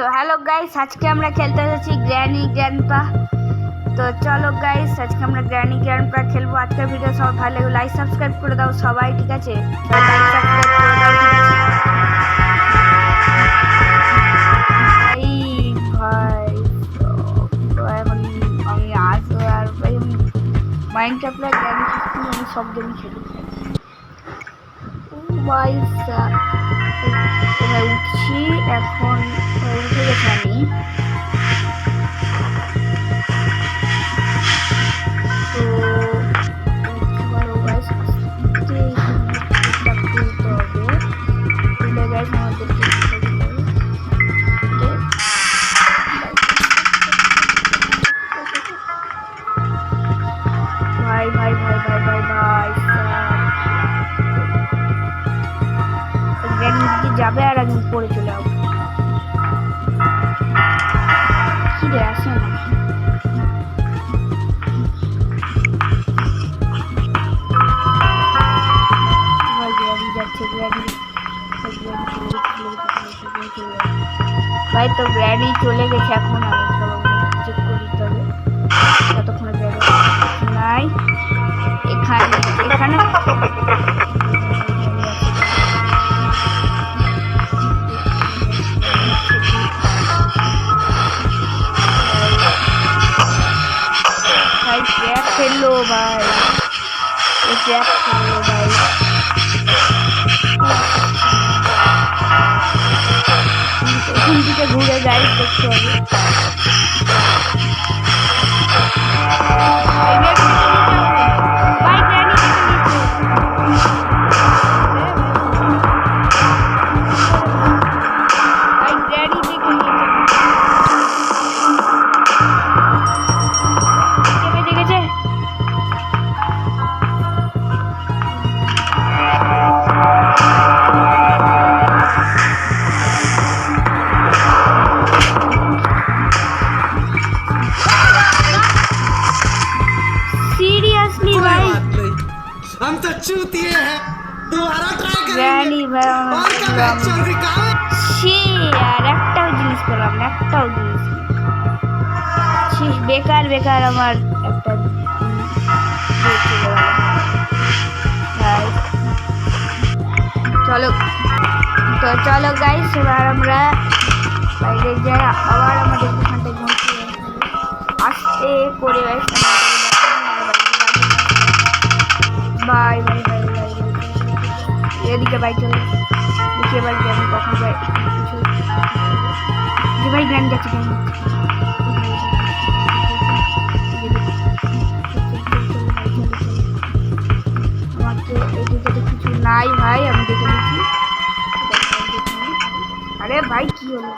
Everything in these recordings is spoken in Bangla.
तो हेलो गाइस, आज के আমরা খেলতে যাচ্ছি গ্র্যানি গ্র্যান্ডপা। তো চলো গাইস, আজকে আমরা গ্র্যানি গ্র্যান্ডপা খেলবো। আজকের ভিডিও সব ভালো লাগলে লাইক সাবস্ক্রাইব করে দাও সবাই, ঠিক আছে? লাইক সাবস্ক্রাইব করে দাও, ঠিক আছে? এই ভাই তো এখন আমি আসবো আর ভাই মাইনক্রাফটে গ্র্যানি সিস্টেম আমি সব গেম খেলি ভাই। কোথায় উঠছি এখন? উঠে গেছি আমি। তো খুলতে হবে, খুলে গাইস আমাদেরকে ভাই ভাই ভাই ভাই ভাই ভাই যাবে আর আমি উপরে চলে যাবো। কি রে আসে না? ভাই তো গ্র্যানি চলে গেছে, এখন আমি সব চেক করে দিতে হবে ততক্ষণে নাই এখানে এখানে भाई ट्रैप खेल लो भाई, ये ट्रैप खेल लो भाई। घूरे गाइस देखते हो हम तो चूतिए हैं, दोबारा ट्राई গ্র্যানি ভাই আর একটাও জিনিস পেলাম না, একটাও জিনিস বেকার বেকার আমার একটা চলো। তো চলো গাইস, এবার আমরা বাইরে যাই, আবার আমাদের এখানটা আসতে করে বাই বাই বাই বাই। এদিকে বাই চলে দেখি এবার গ্র্যানি কখন যায়। যে ভাই গ্র্যানি যাচ্ছে, আমাকে এদিকে তো কিছু নাই ভাই, আমি দেখে নিচ্ছি। আরে ভাই কি হলো?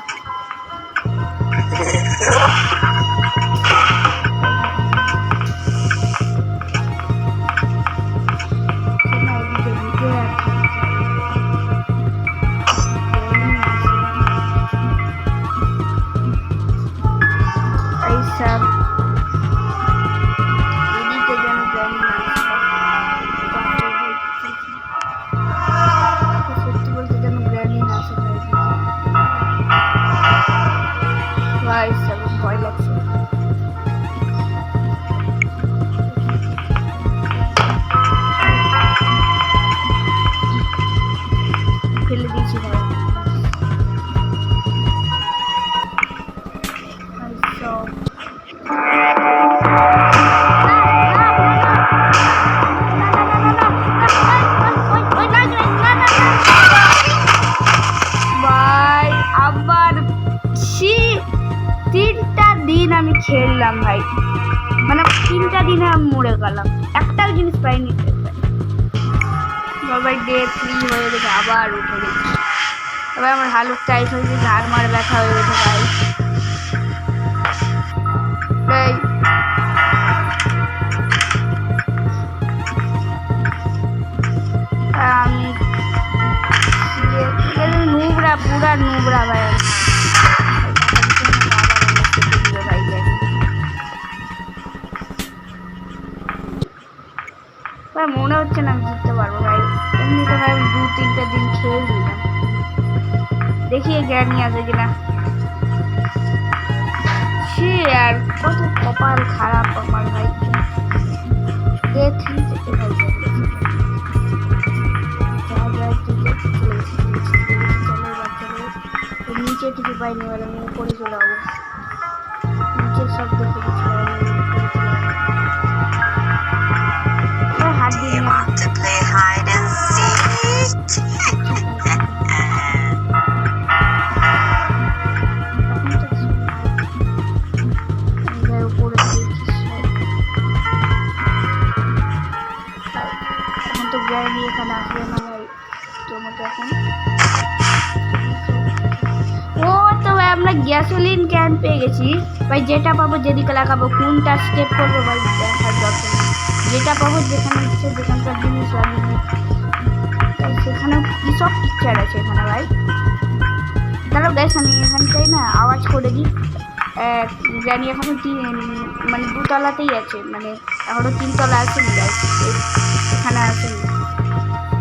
ভয় লাগছে। ফেলে দিয়েছি ভাই। ভাই আবার 3টা দিন আমি খেললাম ভাই, মানে 3টা দিনে আমি মরে গেলাম, একটাও জিনিস পাইনি। ভাই ডে 3 হয়ে গেছে, আবার উঠে গেছে। এবার আমার হালুক টাইট হয়ে গেছে, আর মার ব্যথা হয়ে গেছে ভাই। আমি নুবরা, পুরা নুবরা ভাই। ভাই মনে হচ্ছে না আমি জিততে পারবো ভাই, এমনিতে ভাই আমি 2-3টা দিন খেয়ে নিলাম। দেখি গ্র্যানি আছে কিনা। কপাল খারাপ আমার ভাই। নিচে কিছু পাইনি, এবার আমি উপরে চলে যাবো। নিচে সব দেখে কিছু হাত দিয়ে এখন তো গ্যারি এখানে আসবে না ভাই, তোমাকে এখন ও তো ভাই আমরা গ্যাসোলিন ক্যান পেয়ে গেছি ভাই। যেটা পাবো যেদিকে লাগাবো, কোনটা স্টেপ করবো ভাই দেখার দরকার নেই। যেটা পাবো যেখানে ইচ্ছে যেখানকার জিনিস লাগবে সেখানে কি সব পিকচার আছে এখানে ভাই। দাঁড়াও গ্যাস আমি এখানটাই না আওয়াজ করে দিই। জানি এখনো মানে দুতলাতেই আছে, মানে এখনো 3 তলা আসেনি গ্যাস, এখানে আসেনি।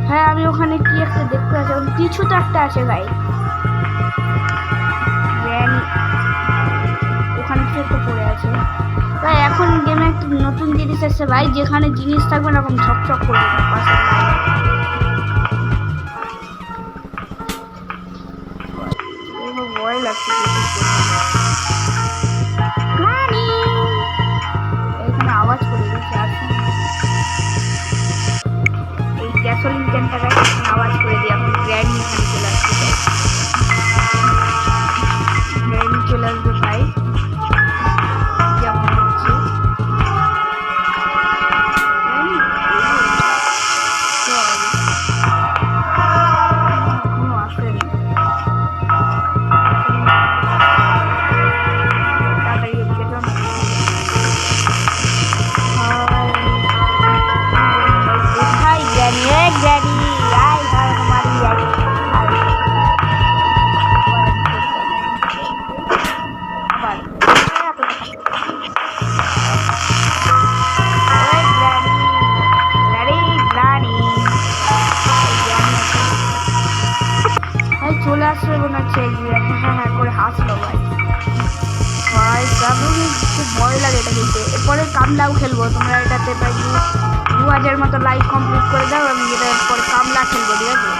হ্যাঁ আমি ওখানে কি একটা দেখতে পাচ্ছি, কিছু তো একটা আছে ভাই। ওখানে কি একটা পড়ে আছে ভাই। এখন গেমে একটা নতুন জিনিস এসেছে ভাই, যেখানে জিনিস থাকবে না এরকম ঝকঝক করবে না পাশে। ভয় লাগছে এখানে আওয়াজ করে দিচ্ছে। এই গ্যাসোলিন ক্যানটা আওয়াজ করে দিই। এখন গ্র্যান্ড এখানে চলে আসছে, গ্র্যান্ড চলে আসবে ভাই। যেমন হচ্ছে এখনো আসেনি। চলে আসবে মনে হচ্ছে, হ্যাঁ হ্যাঁ করে হাসলো ভাই। ভাই খুব ভয় লাগে এটা খেলতে। এরপরে কামলাও খেলবো, তোমরা এটাতে প্রায় 2000 মতো লাইক কমপ্লিট করে দাও। আমি এটা এরপরে কামলা খেলবো, ঠিক আছে?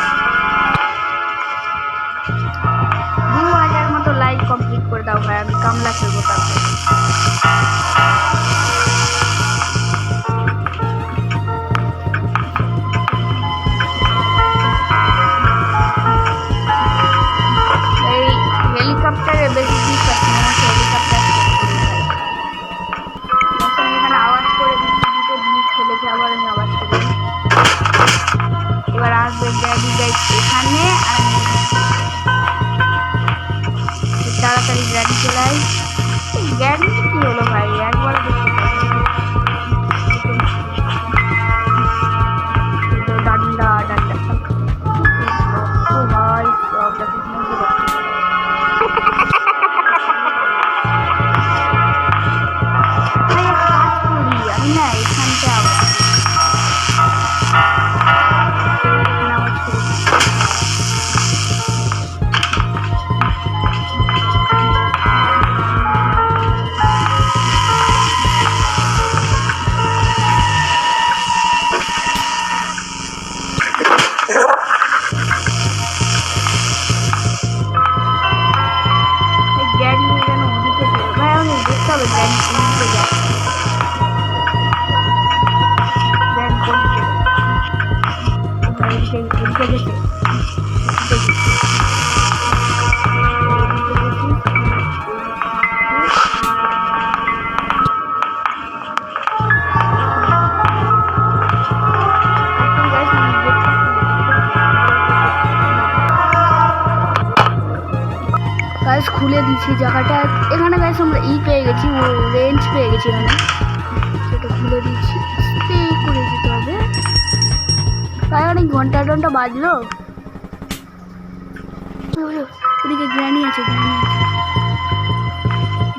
2000 মতো লাইক কমপ্লিট করে দাও ভাই, আমি কামলা খেলবো তারপর। হেলিকপ্টারে বেশি জিনিস আছে, হেলিকপ্টার এখানে আওয়াজ করে দিচ্ছি। দুটো জিনিস ফেলেছে, আবার আমি আওয়াজ করে দিই। এবার আসবে গ্যারি গাইড এখানে, আর তাড়াতাড়ি গ্যারি চলাই। গ্যারি কি হলো ভাই, একবার ডান্ডা ডান্ডা ভাই আমি না এখানটা আবার খুলে দিচ্ছি জায়গাটা। এখানে গাইস আমরা পেয়ে গেছি, ও রেঞ্জ পেয়ে গেছি এখানে। সেটা খুলে দিচ্ছি, স্টে করে দিতে হবে। তাই অনেক ঘন্টা টন্টা বাজলো। ওদিকে গ্রানি আছে,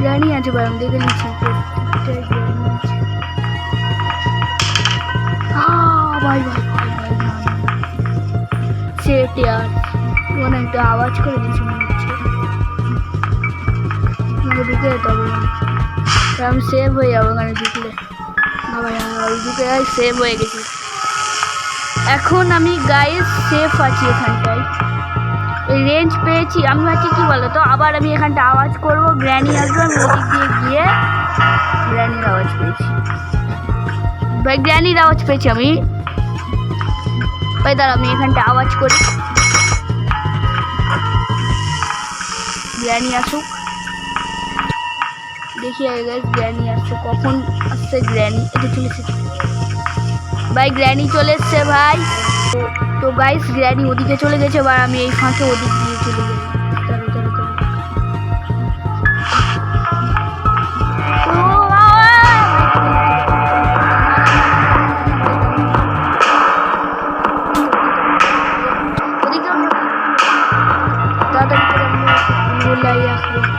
গ্রানি আছে ভাই, আমি দেখে নিচ্ছি। ভাই ভাই ভাই ভাই সেট ইয়ার ওখানে একটা আওয়াজ করে দিচ্ছি মনে হচ্ছে। আমাকে ঢুকে যেতে হবে। আমি সেভ হয়ে যাবো ওখানে ঢুকলে। ঢুকে সেভ হয়ে গেছি। এখন আমি গাইস সেফ আছি এখানটায়, রেঞ্জ পেয়েছি। আমি ভাবছি কি বলো তো, আবার আমি এখানটা আওয়াজ করবো, গ্র্যানি আসবে, আমি ওদিক দিয়ে গিয়ে গ্র্যানির আওয়াজ পেয়েছি ভাই, গ্র্যানির আওয়াজ পেয়েছি আমি ভাই। দাঁড়া আমি এখানটা আওয়াজ করি, গ্র্যানি আসুক, দেখি আগে গাইস গ্র্যানি আসছে, কখন আসছে গ্র্যানি। এটা চলে এসেছে ভাই, গ্র্যানি চলে এসছে ভাই। তো গাইস গ্র্যানি ওদিকে চলে গেছে, এবার আমি এই ফাঁকে ওদিক দিয়ে চলে যাই।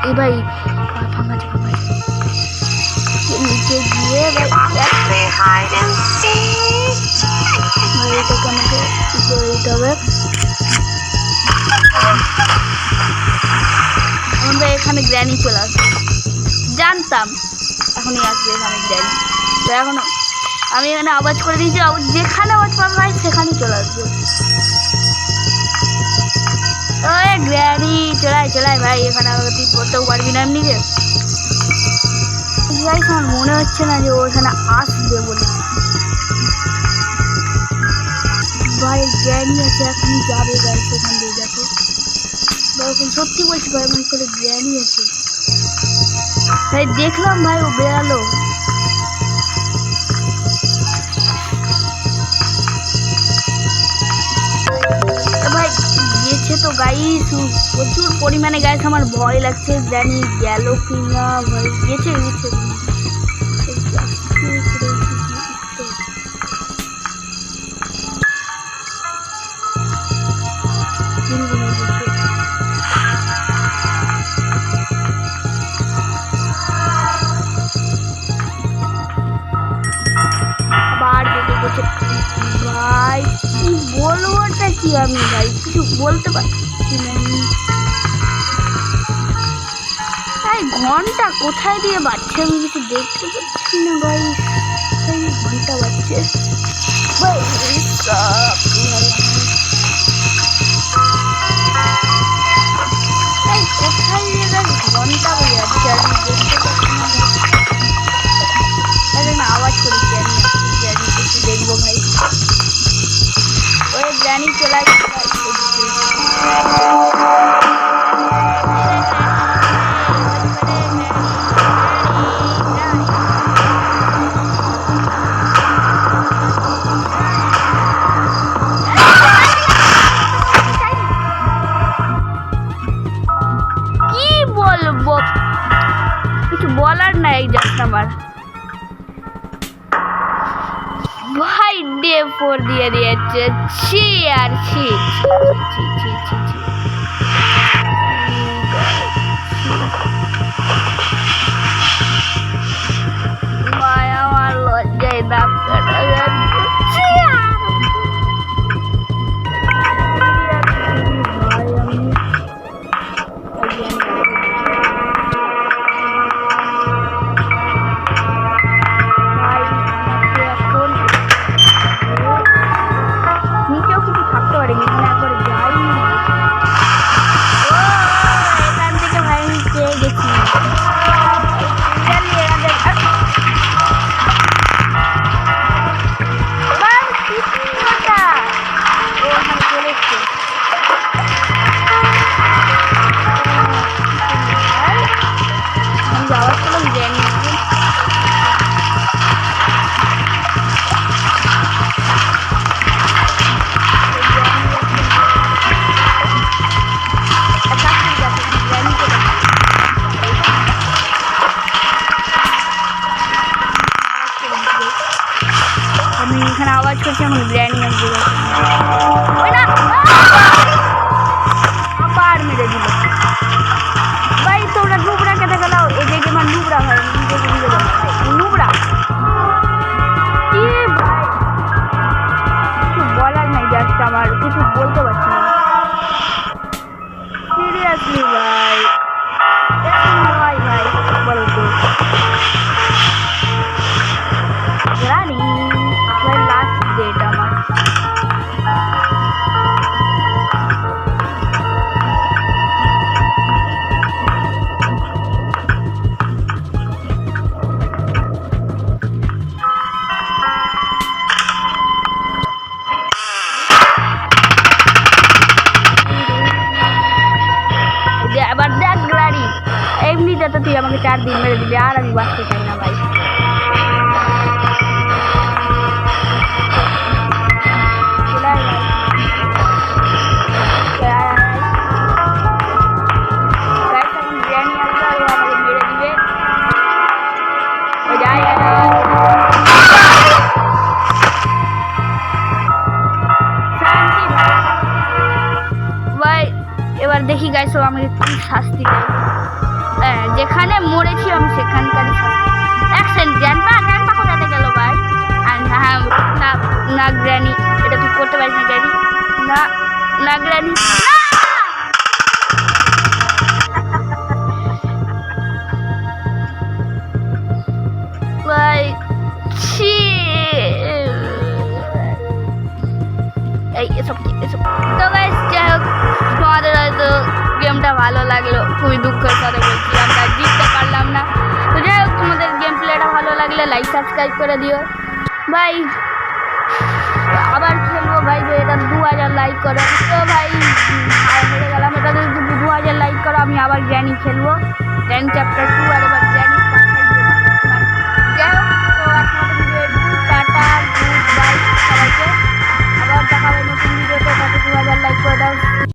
এই ভাই নিচে গিয়ে এটাকে আমাকে দিতে হবে। আমরা এখানে গ্র্যানি চলে আসবে, জানতাম এখনই আসবে এখানে গ্র্যানি। তো এখন আমি এখানে আওয়াজ করে দিয়েছি, যেখানে আওয়াজ পাবে ভাই সেখানেই চলে আসবে। ওই গ্র্যানি চলাই ভাই, এখানে তুই পড়তেও পারবি না এমনি যে ভাই। আমার মনে হচ্ছে না যে ও এখানে আসবে বলে ভাই। গ্র্যানি আছে, এখনই যাবে ভাই সেখান দিয়ে। দেখো সত্যি বলছি ভাই, মনে করে গ্র্যানি আছে ভাই। দেখলাম ভাই ও বেরালো। ভাই গেছে তো গাইস, প্রচুর পরিমাণে গাইস। আমার ভয় লাগছে গ্র্যানি গেল কি না ভাই। গেছে ভাই। কি বলবোটা কি আমি ভাই, কিছু বলতে পারছি না। ভাই ঘন্টা কোথায় দিয়ে বাজছে আমি কিছু দেখতে পাচ্ছি না ভাই। ঘন্টা বাজছে ভাই, কোথায় দিয়ে ঘন্টা বেজে যাচ্ছে আমি দেখতে পাচ্ছি না। আওয়াজ করি গ্র্যানি একটু দেখবো ভাই। ওই গ্র্যানি চলে কি বলবো, কিছু বলার নাই জাস্ট আমার ভাই। ডে 4 দিয়ে দিয়েছে, ছি আর ছি। ভাই আমার লজ্জায় দাগ কাটা যাচ্ছে। নিচেও কিছু থাকতে পারে, এখানে একবার যাই। এখান থেকে ভাই আমি পেয়ে গেছি। আমি এখানে আওয়াজ করছি, এখন গ্র্যানি আসবে। আবার মেরে দিল ভাই। তোমরা নুবরা কেটে গেল, এই যে আমার নুবরা ভাই, নুবরা কি ভাই, কিছু বলার নাই জাস্ট আমার, কিছু বলতে পারছি না সিরিয়াসলি ভাই। ভাই বলো তো তুই আমাকে 4 দিন মেরে দিবি, আর আমি বাঁচতে চাই না ভাই। চলে আয় ভাই। চলে আয়, আয়, আয়। Guys, এখন বিরিয়ানি আসবে আর ও আমাকে মেরে দিবে। ও যায় ভাই। এবার দেখি গাইস ও আমাকে কি শাস্তি দেয়। হ্যাঁ, যেখানে মরেছি আমি সেখানকারই শাস্তি। এক সেকেন্ড, গ্র্যান্ডপা কোথাতে গেল ভাই? আর হ্যাঁ, না না গ্র্যানি, এটা তুই করতে পারিস না গ্র্যানি। না না গ্র্যানি, ভাই ছি। এই এসব তো গাইস, যাই হোক, তোমাদের হয়তো গেমটা ভালো লাগলো, খুবই দুঃখের সাথে বলছি আমরা জিততে পারলাম না। তো যাই হোক, তোমাদের গেম প্লেটা ভালো লাগলে লাইক সাবস্ক্রাইব করে দিও ভাই। আবার খেলবো ভাই, যে এটা 2000 লাইক করো। তো ভাই হেরে গেলাম, এটা যদি 2000 লাইক করো আমি আবার গ্র্যানি খেলবো, গ্র্যানি চ্যাপ্টার 2। আর এবার গ্র্যানি পাঠাই দেবো। যাই হোক, তো আজকের ভিডিও টাটা, গুড বাই সবাইকে। আবার দেখা হবে নতুন ভিডিওতে। 2000 লাইক করে দাও।